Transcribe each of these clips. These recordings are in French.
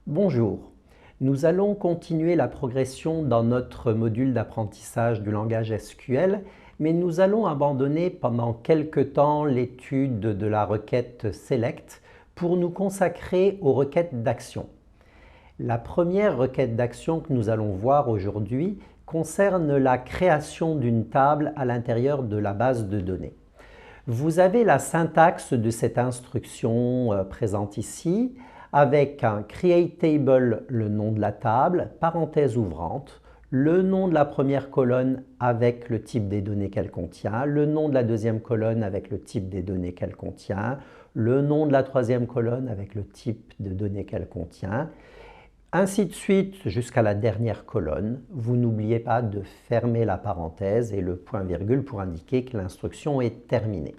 Bonjour, nous allons continuer la progression dans notre module d'apprentissage du langage SQL, mais nous allons abandonner pendant quelque temps l'étude de la requête SELECT pour nous consacrer aux requêtes d'action. La première requête d'action que nous allons voir aujourd'hui concerne la création d'une table à l'intérieur de la base de données. Vous avez la syntaxe de cette instruction présente ici, avec un create table, le nom de la table, parenthèse ouvrante, le nom de la première colonne avec le type des données qu'elle contient, le nom de la deuxième colonne avec le type des données qu'elle contient, le nom de la troisième colonne avec le type de données qu'elle contient, ainsi de suite jusqu'à la dernière colonne. Vous n'oubliez pas de fermer la parenthèse et le point-virgule pour indiquer que l'instruction est terminée.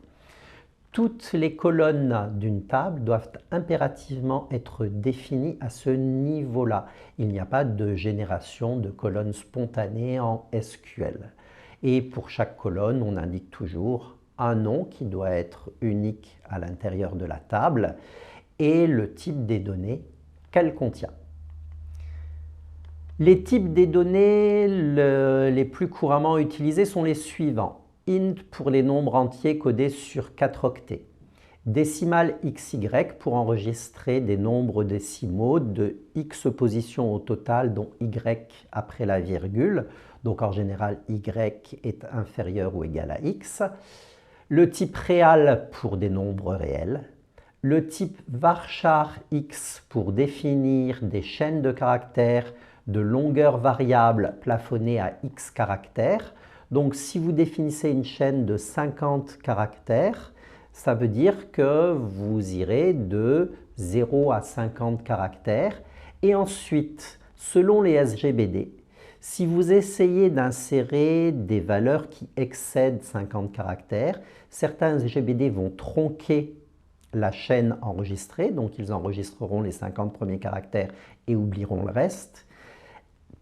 Toutes les colonnes d'une table doivent impérativement être définies à ce niveau-là. Il n'y a pas de génération de colonnes spontanées en SQL. Et pour chaque colonne, on indique toujours un nom qui doit être unique à l'intérieur de la table et le type des données qu'elle contient. Les types des données les plus couramment utilisés sont les suivants. Int pour les nombres entiers codés sur 4 octets. Décimal XY pour enregistrer des nombres décimaux de X positions au total, dont Y après la virgule. Donc en général, Y est inférieur ou égal à X. Le type real pour des nombres réels. Le type varchar X pour définir des chaînes de caractères de longueur variable plafonnée à X caractères. Donc, si vous définissez une chaîne de 50 caractères, ça veut dire que vous irez de 0 à 50 caractères. Et ensuite, selon les SGBD, si vous essayez d'insérer des valeurs qui excèdent 50 caractères, certains SGBD vont tronquer la chaîne enregistrée, donc ils enregistreront les 50 premiers caractères et oublieront le reste.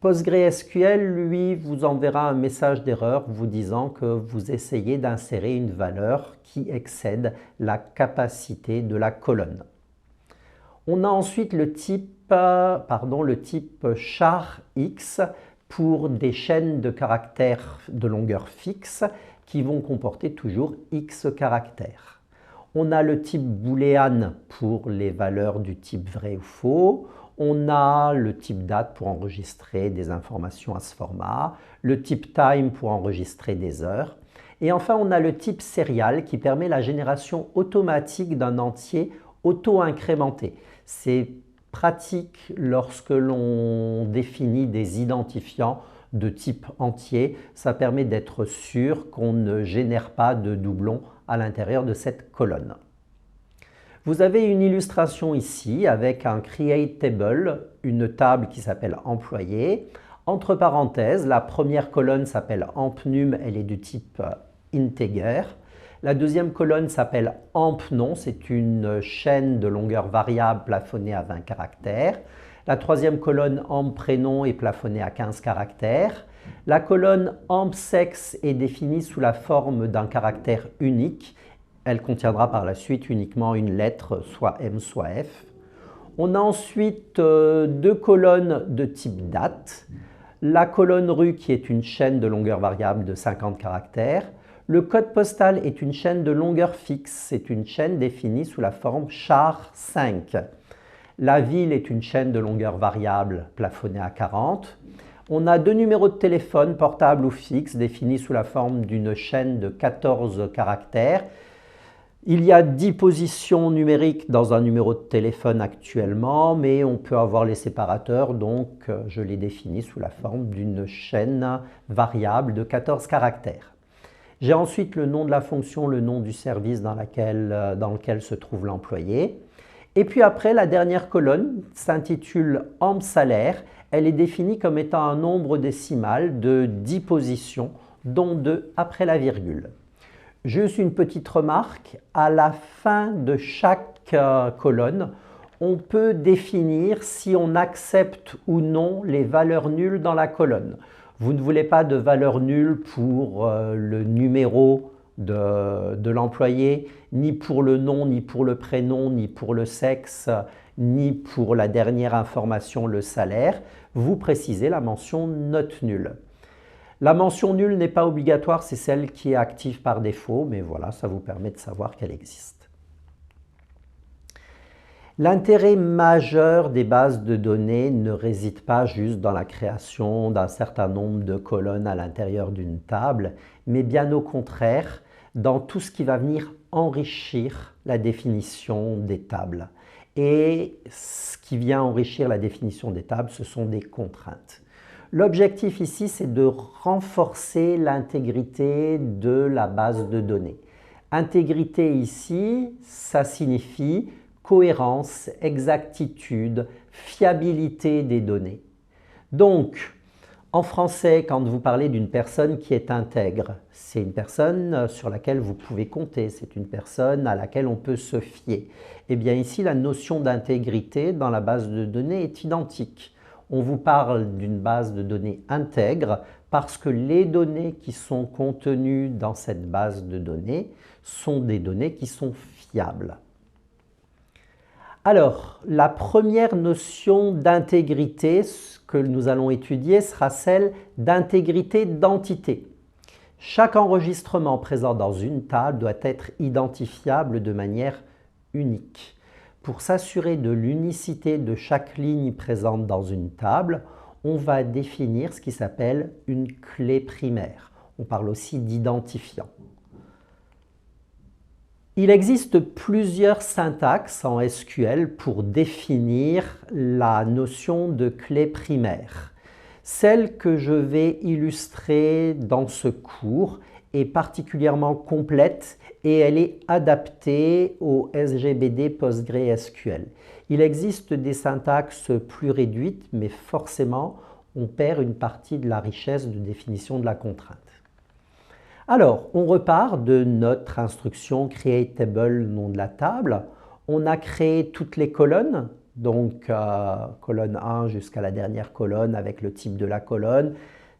PostgreSQL, lui, vous enverra un message d'erreur vous disant que vous essayez d'insérer une valeur qui excède la capacité de la colonne. On a ensuite le type char-x pour des chaînes de caractères de longueur fixe qui vont comporter toujours x caractères. On a le type booléen pour les valeurs du type vrai ou faux. On a le type date pour enregistrer des informations à ce format, le type time pour enregistrer des heures. Et enfin, on a le type serial qui permet la génération automatique d'un entier auto-incrémenté. C'est pratique lorsque l'on définit des identifiants de type entier. Ça permet d'être sûr qu'on ne génère pas de doublons à l'intérieur de cette colonne. Vous avez une illustration ici avec un create table, une table qui s'appelle employé. Entre parenthèses, la première colonne s'appelle empnum, elle est du type integer. La deuxième colonne s'appelle empnom, c'est une chaîne de longueur variable plafonnée à 20 caractères. La troisième colonne emprénom est plafonnée à 15 caractères. La colonne empsex est définie sous la forme d'un caractère unique. Elle contiendra par la suite uniquement une lettre, soit M, soit F. On a ensuite deux colonnes de type date. La colonne rue qui est une chaîne de longueur variable de 50 caractères. Le code postal est une chaîne de longueur fixe. C'est une chaîne définie sous la forme char5. La ville est une chaîne de longueur variable plafonnée à 40. On a deux numéros de téléphone, portable ou fixe, définis sous la forme d'une chaîne de 14 caractères. Il y a 10 positions numériques dans un numéro de téléphone actuellement, mais on peut avoir les séparateurs, donc je les définis sous la forme d'une chaîne variable de 14 caractères. J'ai ensuite le nom de la fonction, le nom du service dans lequel se trouve l'employé. Et puis après, la dernière colonne s'intitule empsalaire. Elle est définie comme étant un nombre décimal de 10 positions, dont 2 après la virgule. Juste une petite remarque, à la fin de chaque colonne, on peut définir si on accepte ou non les valeurs nulles dans la colonne. Vous ne voulez pas de valeur nulle pour le numéro de l'employé, ni pour le nom, ni pour le prénom, ni pour le sexe, ni pour la dernière information, le salaire, vous précisez la mention note nulle. La mention nulle n'est pas obligatoire, c'est celle qui est active par défaut, mais voilà, ça vous permet de savoir qu'elle existe. L'intérêt majeur des bases de données ne réside pas juste dans la création d'un certain nombre de colonnes à l'intérieur d'une table, mais bien au contraire, dans tout ce qui va venir enrichir la définition des tables. Et ce qui vient enrichir la définition des tables, ce sont des contraintes. L'objectif ici, c'est de renforcer l'intégrité de la base de données. Intégrité ici, ça signifie cohérence, exactitude, fiabilité des données. Donc, en français, quand vous parlez d'une personne qui est intègre, c'est une personne sur laquelle vous pouvez compter, c'est une personne à laquelle on peut se fier. Eh bien ici, la notion d'intégrité dans la base de données est identique. On vous parle d'une base de données intègre parce que les données qui sont contenues dans cette base de données sont des données qui sont fiables. Alors, la première notion d'intégrité que nous allons étudier sera celle d'intégrité d'entité. Chaque enregistrement présent dans une table doit être identifiable de manière unique. Pour s'assurer de l'unicité de chaque ligne présente dans une table, on va définir ce qui s'appelle une clé primaire. On parle aussi d'identifiant. Il existe plusieurs syntaxes en SQL pour définir la notion de clé primaire. Celle que je vais illustrer dans ce cours est particulièrement complète et elle est adaptée au SGBD PostgreSQL. Il existe des syntaxes plus réduites, mais forcément, on perd une partie de la richesse de définition de la contrainte. Alors, on repart de notre instruction createTable nom de la table. On a créé toutes les colonnes, donc colonne 1 jusqu'à la dernière colonne avec le type de la colonne,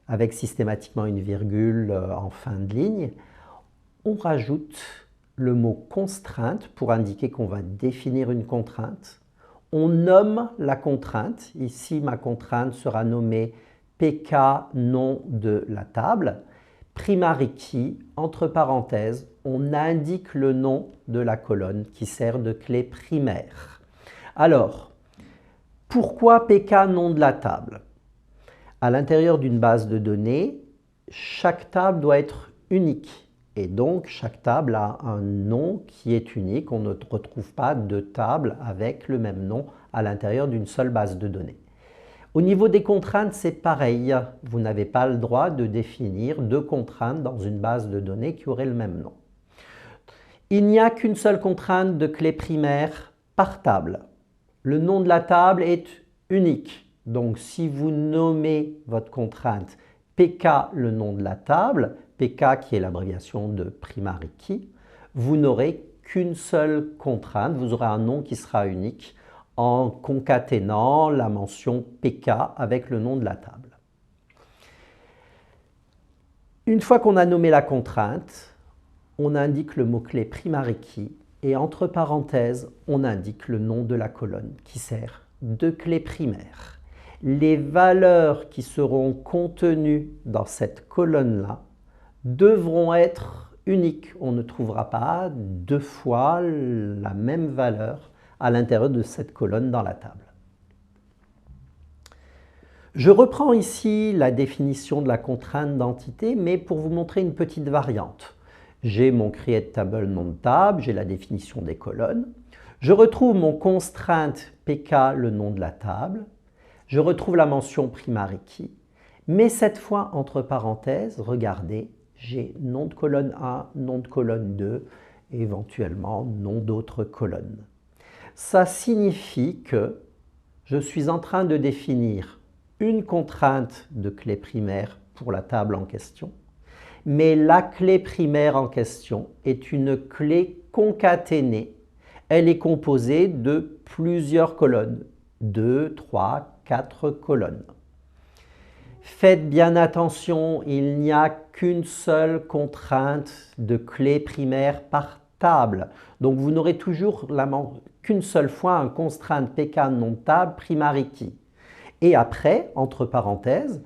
avec systématiquement une virgule en fin de ligne. On rajoute le mot constrainte pour indiquer qu'on va définir une contrainte. On nomme la contrainte. Ici, ma contrainte sera nommée PK nom de la table. Primary key, entre parenthèses, on indique le nom de la colonne qui sert de clé primaire. Alors, pourquoi PK nom de la table? À l'intérieur d'une base de données, chaque table doit être unique. Et donc, chaque table a un nom qui est unique. On ne retrouve pas de table avec le même nom à l'intérieur d'une seule base de données. Au niveau des contraintes, c'est pareil. Vous n'avez pas le droit de définir deux contraintes dans une base de données qui aurait le même nom. Il n'y a qu'une seule contrainte de clé primaire par table. Le nom de la table est unique. Donc, si vous nommez votre contrainte PK, le nom de la table, PK qui est l'abréviation de primary key, vous n'aurez qu'une seule contrainte. Vous aurez un nom qui sera unique en concaténant la mention PK avec le nom de la table. Une fois qu'on a nommé la contrainte, on indique le mot-clé primary key et entre parenthèses, on indique le nom de la colonne qui sert de clé primaire. Les valeurs qui seront contenues dans cette colonne-là devront être uniques. On ne trouvera pas deux fois la même valeur à l'intérieur de cette colonne dans la table. Je reprends ici la définition de la contrainte d'entité, mais pour vous montrer une petite variante. J'ai mon createTable nom de table, j'ai la définition des colonnes. Je retrouve mon constrainte PK, le nom de la table. Je retrouve la mention primary key. Mais cette fois, entre parenthèses, regardez, j'ai nom de colonne 1, nom de colonne 2, et éventuellement nom d'autres colonnes. Ça signifie que je suis en train de définir une contrainte de clé primaire pour la table en question, mais la clé primaire en question est une clé concaténée. Elle est composée de plusieurs colonnes, 2, 3, 4 colonnes. Faites bien attention, il n'y a qu'une seule contrainte de clé primaire par table. Donc vous n'aurez toujours qu'une seule fois un constraint pk non table primary key. Et après, entre parenthèses,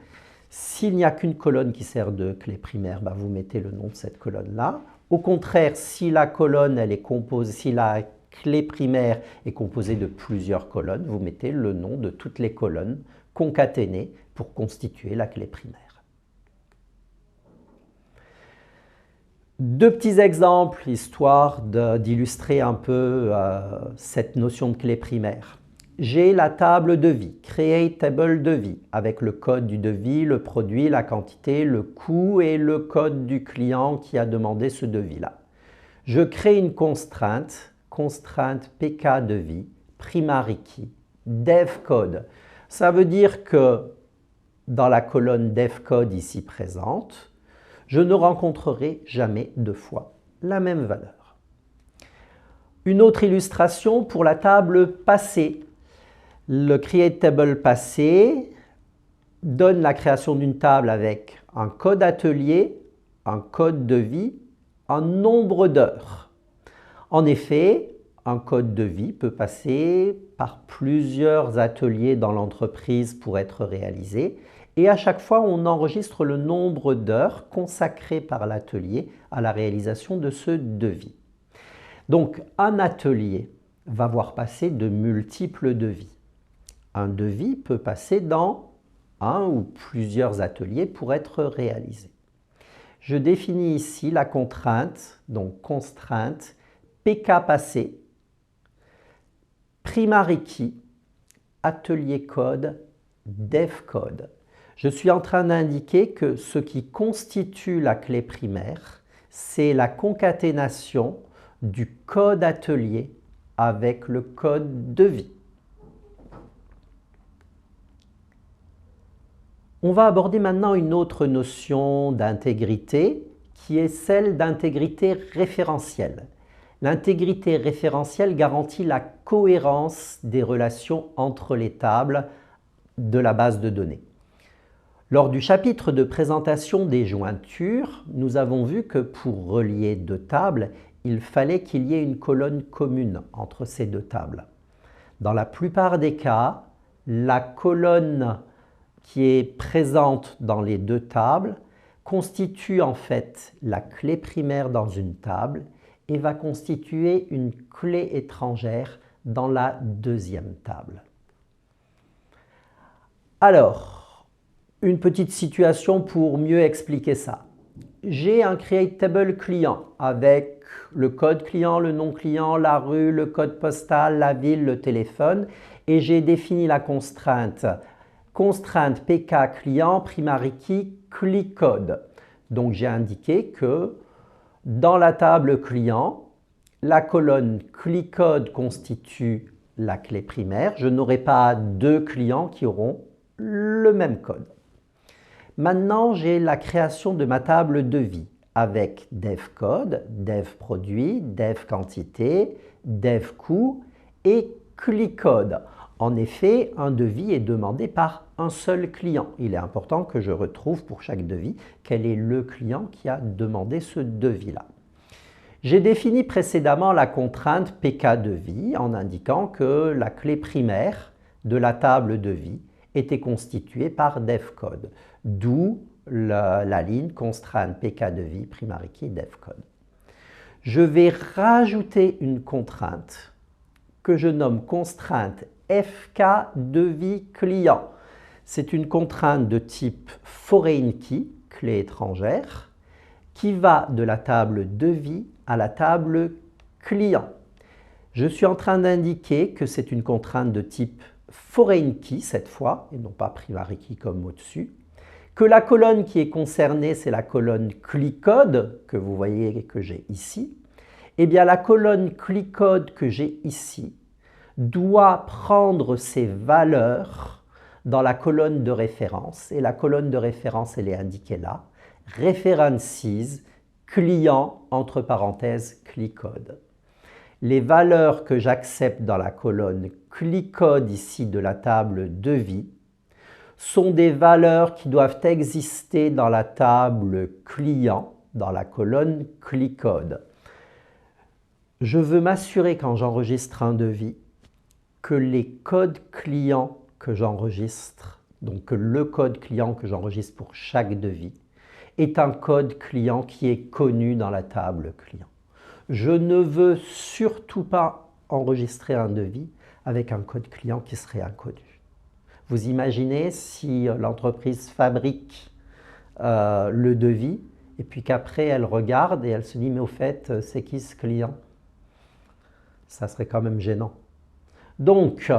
s'il n'y a qu'une colonne qui sert de clé primaire, vous mettez le nom de cette colonne-là. Au contraire, si la colonne elle est composée, si la clé primaire est composée de plusieurs colonnes, vous mettez le nom de toutes les colonnes concaténées pour constituer la clé primaire. Deux petits exemples, histoire d'illustrer un peu cette notion de clé primaire. J'ai la table devis, Create Table Devis, avec le code du devis, le produit, la quantité, le coût et le code du client qui a demandé ce devis-là. Je crée une constrainte pk devis, primary key, dev code. Ça veut dire que dans la colonne dev code ici présente, je ne rencontrerai jamais deux fois la même valeur. Une autre illustration pour la table passé. Le create table passé donne la création d'une table avec un code atelier, un code devis, un nombre d'heures. En effet, un code devis peut passer par plusieurs ateliers dans l'entreprise pour être réalisé et à chaque fois on enregistre le nombre d'heures consacrées par l'atelier à la réalisation de ce devis. Donc un atelier va voir passer de multiples devis. Un devis peut passer dans un ou plusieurs ateliers pour être réalisé. Je définis ici la contrainte, donc constrainte pk passé, primary key, atelier code, dev code. Je suis en train d'indiquer que ce qui constitue la clé primaire, c'est la concaténation du code atelier avec le code devis. On va aborder maintenant une autre notion d'intégrité qui est celle d'intégrité référentielle. L'intégrité référentielle garantit la cohérence des relations entre les tables de la base de données. Lors du chapitre de présentation des jointures, nous avons vu que pour relier deux tables, il fallait qu'il y ait une colonne commune entre ces deux tables. Dans la plupart des cas, la colonne qui est présente dans les deux tables constitue en fait la clé primaire dans une table et va constituer une clé étrangère dans la deuxième table. Alors, une petite situation pour mieux expliquer ça. J'ai un create table client avec le code client, le nom client, la rue, le code postal, la ville, le téléphone et j'ai défini la constrainte pk client primary key clickCode. Donc j'ai indiqué que dans la table client, la colonne clickCode constitue la clé primaire. Je n'aurai pas deux clients qui auront le même code. Maintenant, j'ai la création de ma table devis avec dev code, dev produit, dev quantité, dev coût et clickCode. En effet, un devis est demandé par un seul client. Il est important que je retrouve pour chaque devis quel est le client qui a demandé ce devis-là. J'ai défini précédemment la contrainte pk devis en indiquant que la clé primaire de la table devis était constituée par dev code, d'où la ligne constrainte pk devis primary key dev code. Je vais rajouter une contrainte que je nomme constrainte fk devis client. C'est une contrainte de type foreign key, clé étrangère, qui va de la table devis à la table client. Je suis en train d'indiquer que c'est une contrainte de type foreign key cette fois, et non pas primary key comme au-dessus, que la colonne qui est concernée, c'est la colonne clickCode que vous voyez que j'ai ici. Eh bien, la colonne clickCode que j'ai ici doit prendre ses valeurs dans la colonne de référence. Et la colonne de référence, elle est indiquée là. References, client, entre parenthèses, clickCode. Les valeurs que j'accepte dans la colonne clickCode ici de la table devis sont des valeurs qui doivent exister dans la table client, dans la colonne CliCode. Je veux m'assurer quand j'enregistre un devis que les codes clients que j'enregistre, donc que le code client que j'enregistre pour chaque devis, est un code client qui est connu dans la table client. Je ne veux surtout pas enregistrer un devis avec un code client qui serait inconnu. Vous imaginez si l'entreprise fabrique le devis et puis qu'après elle regarde et elle se dit « mais au fait, c'est qui ce client ?» Ça serait quand même gênant. Donc,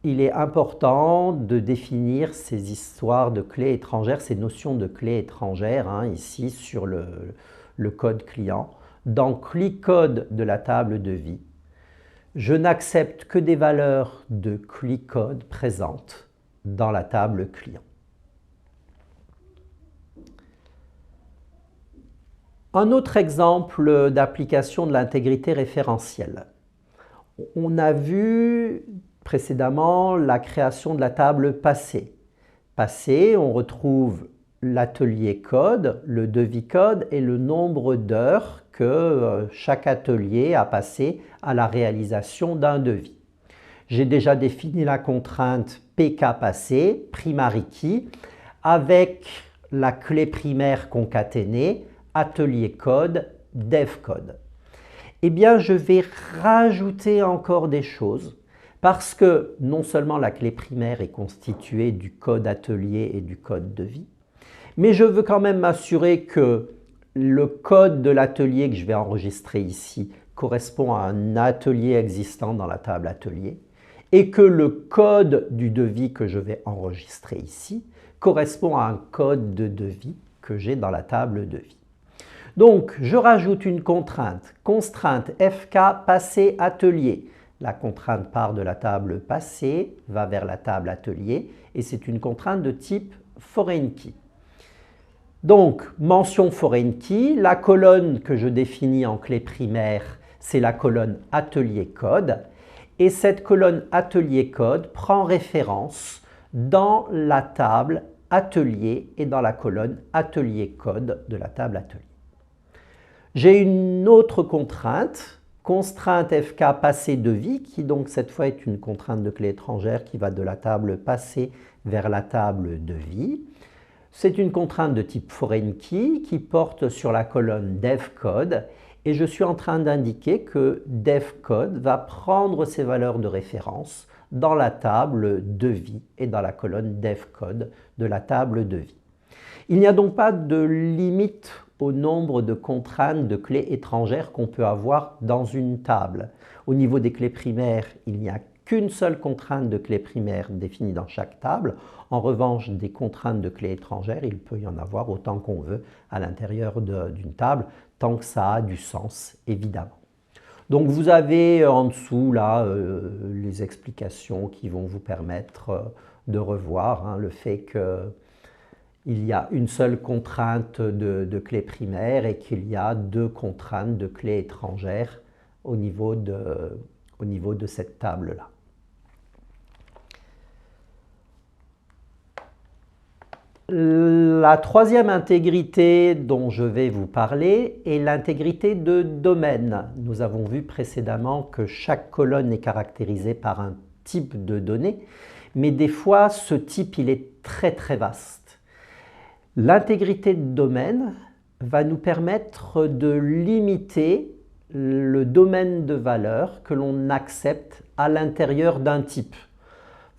il est important de définir ces histoires de clés étrangères, ces notions de clés étrangères, ici sur le code client. Dans CliCode de la table devis, je n'accepte que des valeurs de CliCode présentes dans la table client. Un autre exemple d'application de l'intégrité référentielle. On a vu précédemment la création de la table passé. Passé, on retrouve l'atelier code, le devis code et le nombre d'heures que chaque atelier a passé à la réalisation d'un devis. J'ai déjà défini la contrainte PK passé, primary key, avec la clé primaire concaténée, atelier code, dev code. Eh bien, je vais rajouter encore des choses parce que non seulement la clé primaire est constituée du code atelier et du code devis, mais je veux quand même m'assurer que le code de l'atelier que je vais enregistrer ici correspond à un atelier existant dans la table atelier et que le code du devis que je vais enregistrer ici correspond à un code de devis que j'ai dans la table devis. Donc, je rajoute une contrainte, constrainte FK passé atelier. La contrainte part de la table passé, va vers la table atelier et c'est une contrainte de type foreign key. Donc, mention foreign key, la colonne que je définis en clé primaire, c'est la colonne atelier code et cette colonne atelier code prend référence dans la table atelier et dans la colonne atelier code de la table atelier. J'ai une autre contrainte, constrainte FK passé devis, qui donc cette fois est une contrainte de clé étrangère qui va de la table passé vers la table devis. C'est une contrainte de type foreign key qui porte sur la colonne dev code et je suis en train d'indiquer que dev code va prendre ses valeurs de référence dans la table devis et dans la colonne dev code de la table devis. Il n'y a donc pas de limite au nombre de contraintes de clés étrangères qu'on peut avoir dans une table. Au niveau des clés primaires, il n'y a qu'une seule contrainte de clés primaires définie dans chaque table. En revanche, des contraintes de clés étrangères, il peut y en avoir autant qu'on veut à l'intérieur d'une table, tant que ça a du sens, évidemment. Donc vous avez en dessous là les explications qui vont vous permettre de revoir le fait que il y a une seule contrainte de clé primaire et qu'il y a deux contraintes de clés étrangères au niveau de cette table-là. La troisième intégrité dont je vais vous parler est l'intégrité de domaine. Nous avons vu précédemment que chaque colonne est caractérisée par un type de données, mais des fois ce type il est très vaste. L'intégrité de domaine va nous permettre de limiter le domaine de valeur que l'on accepte à l'intérieur d'un type.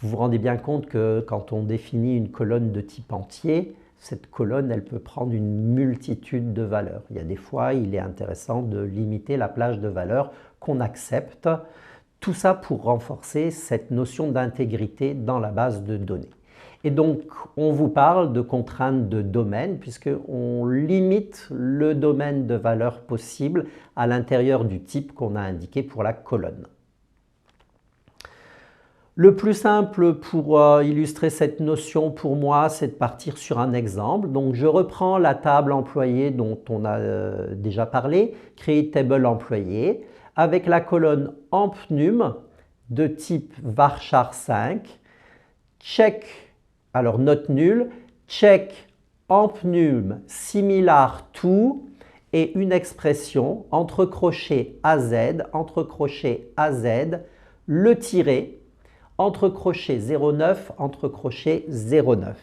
Vous vous rendez bien compte que quand on définit une colonne de type entier, cette colonne elle peut prendre une multitude de valeurs. Il y a des fois, il est intéressant de limiter la plage de valeurs qu'on accepte. Tout ça pour renforcer cette notion d'intégrité dans la base de données. Et donc, on vous parle de contraintes de domaine puisqu'on limite le domaine de valeur possible à l'intérieur du type qu'on a indiqué pour la colonne. Le plus simple pour illustrer cette notion pour moi, c'est de partir sur un exemple. Donc, je reprends la table employée dont on a déjà parlé, Create Table employé, avec la colonne empnum de type varchar 5, check Alors, note nulle, check ampnum similar to et une expression entre crochets AZ, entre crochets AZ, le tiret, entre crochets 0,9, entre crochets 0,9.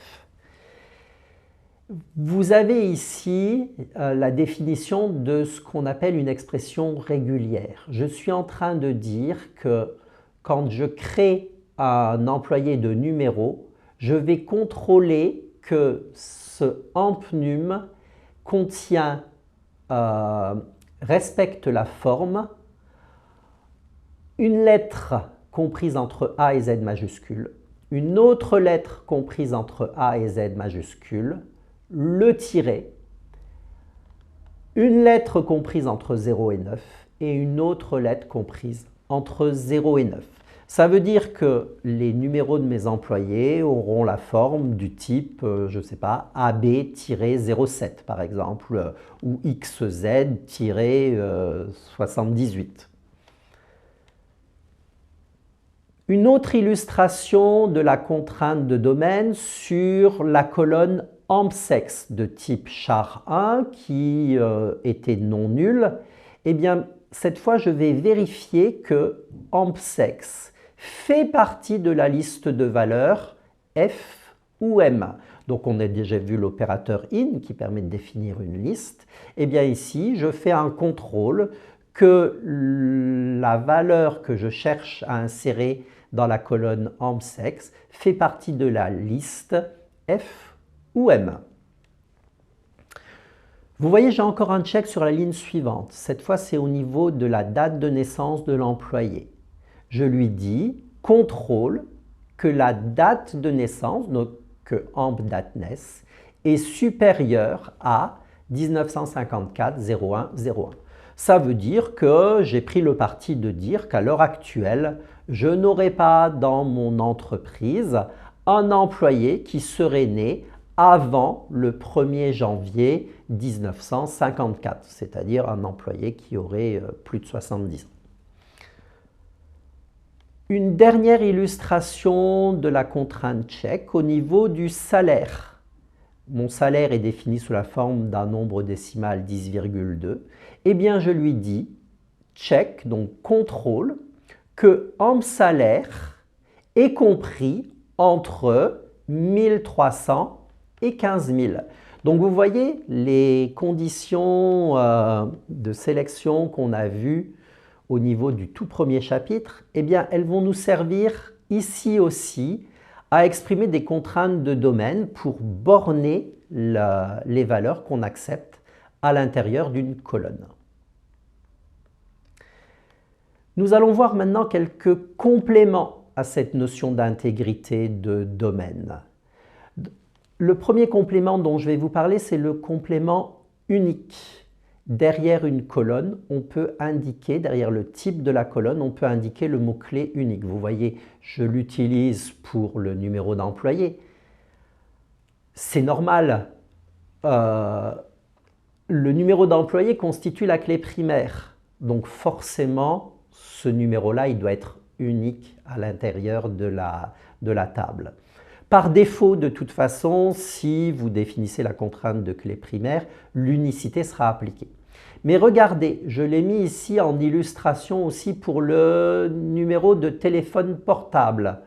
Vous avez ici la définition de ce qu'on appelle une expression régulière. Je suis en train de dire que quand je crée un employé de numéro, je vais contrôler que ce ampnum contient, respecte la forme, une lettre comprise entre A et Z majuscule, une autre lettre comprise entre A et Z majuscule, le tiret, une lettre comprise entre 0 et 9 et une autre lettre comprise entre 0 et 9. Ça veut dire que les numéros de mes employés auront la forme du type, je ne sais pas, AB-07 par exemple, ou XZ-78. Une autre illustration de la contrainte de domaine sur la colonne ampsex de type char1 qui était non nulle. Eh bien, cette fois, je vais vérifier que ampsex fait partie de la liste de valeurs F ou M. Donc, on a déjà vu l'opérateur in qui permet de définir une liste. Eh bien, ici, je fais un contrôle que la valeur que je cherche à insérer dans la colonne ampsex fait partie de la liste F ou M. Vous voyez, j'ai encore un check sur la ligne suivante. Cette fois, c'est au niveau de la date de naissance de l'employé. Je lui dis contrôle que la date de naissance, donc que amp.dateness, est supérieure à 1954-01-01. Ça veut dire que j'ai pris le parti de dire qu'à l'heure actuelle, je n'aurai pas dans mon entreprise un employé qui serait né avant le 1er janvier 1954, c'est-à-dire un employé qui aurait plus de 70 ans. Une dernière illustration de la contrainte check au niveau du salaire. Mon salaire est défini sous la forme d'un nombre décimal 10,2. Eh bien, je lui dis check, donc contrôle, que ampsalaire est compris entre 1300 et 15 000. Donc, vous voyez les conditions de sélection qu'on a vues au niveau du tout premier chapitre, eh bien, elles vont nous servir ici aussi à exprimer des contraintes de domaine pour borner les valeurs qu'on accepte à l'intérieur d'une colonne. Nous allons voir maintenant quelques compléments à cette notion d'intégrité de domaine. Le premier complément dont je vais vous parler, c'est le complément unique. Derrière une colonne, on peut indiquer, derrière le type de la colonne, on peut indiquer le mot-clé unique. Vous voyez, je l'utilise pour le numéro d'employé. C'est normal. Le numéro d'employé constitue la clé primaire. Donc forcément, ce numéro-là, il doit être unique à l'intérieur de la table. Par défaut, de toute façon, si vous définissez la contrainte de clé primaire, l'unicité sera appliquée. Mais regardez, je l'ai mis ici en illustration aussi pour le numéro de téléphone portable.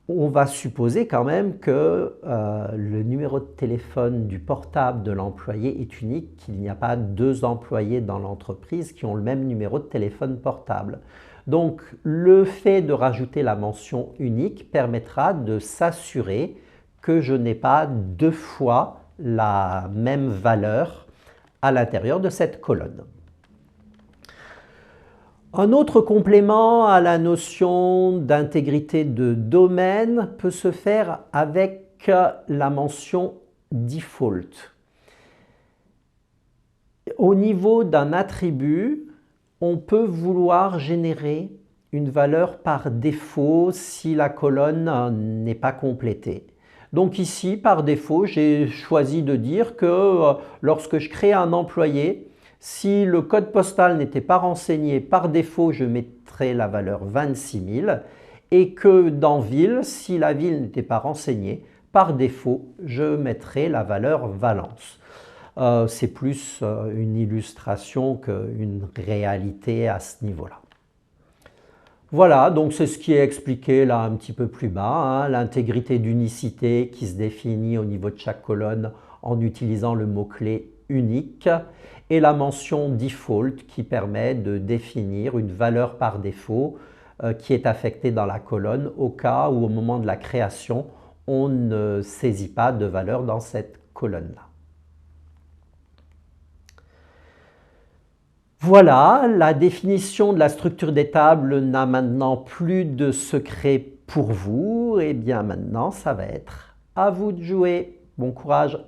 On va supposer quand même que le numéro de téléphone du portable de l'employé est unique, qu'il n'y a pas deux employés dans l'entreprise qui ont le même numéro de téléphone portable. Donc, le fait de rajouter la mention unique permettra de s'assurer que je n'ai pas deux fois la même valeur à l'intérieur de cette colonne. Un autre complément à la notion d'intégrité de domaine peut se faire avec la mention default. Au niveau d'un attribut, on peut vouloir générer une valeur par défaut si la colonne n'est pas complétée. Donc ici, par défaut, j'ai choisi de dire que lorsque je crée un employé, si le code postal n'était pas renseigné, par défaut, je mettrais la valeur 26 000 et que dans ville, si la ville n'était pas renseignée, par défaut, je mettrai la valeur valence. C'est plus une illustration qu'une réalité à ce niveau-là. Voilà, donc c'est ce qui est expliqué là un petit peu plus bas, hein, l'intégrité d'unicité qui se définit au niveau de chaque colonne en utilisant le mot-clé unique et la mention default qui permet de définir une valeur par défaut qui est affectée dans la colonne au cas où au moment de la création, on ne saisit pas de valeur dans cette colonne-là. Voilà, la définition de la structure des tables n'a maintenant plus de secret pour vous. Et bien maintenant, ça va être à vous de jouer. Bon courage!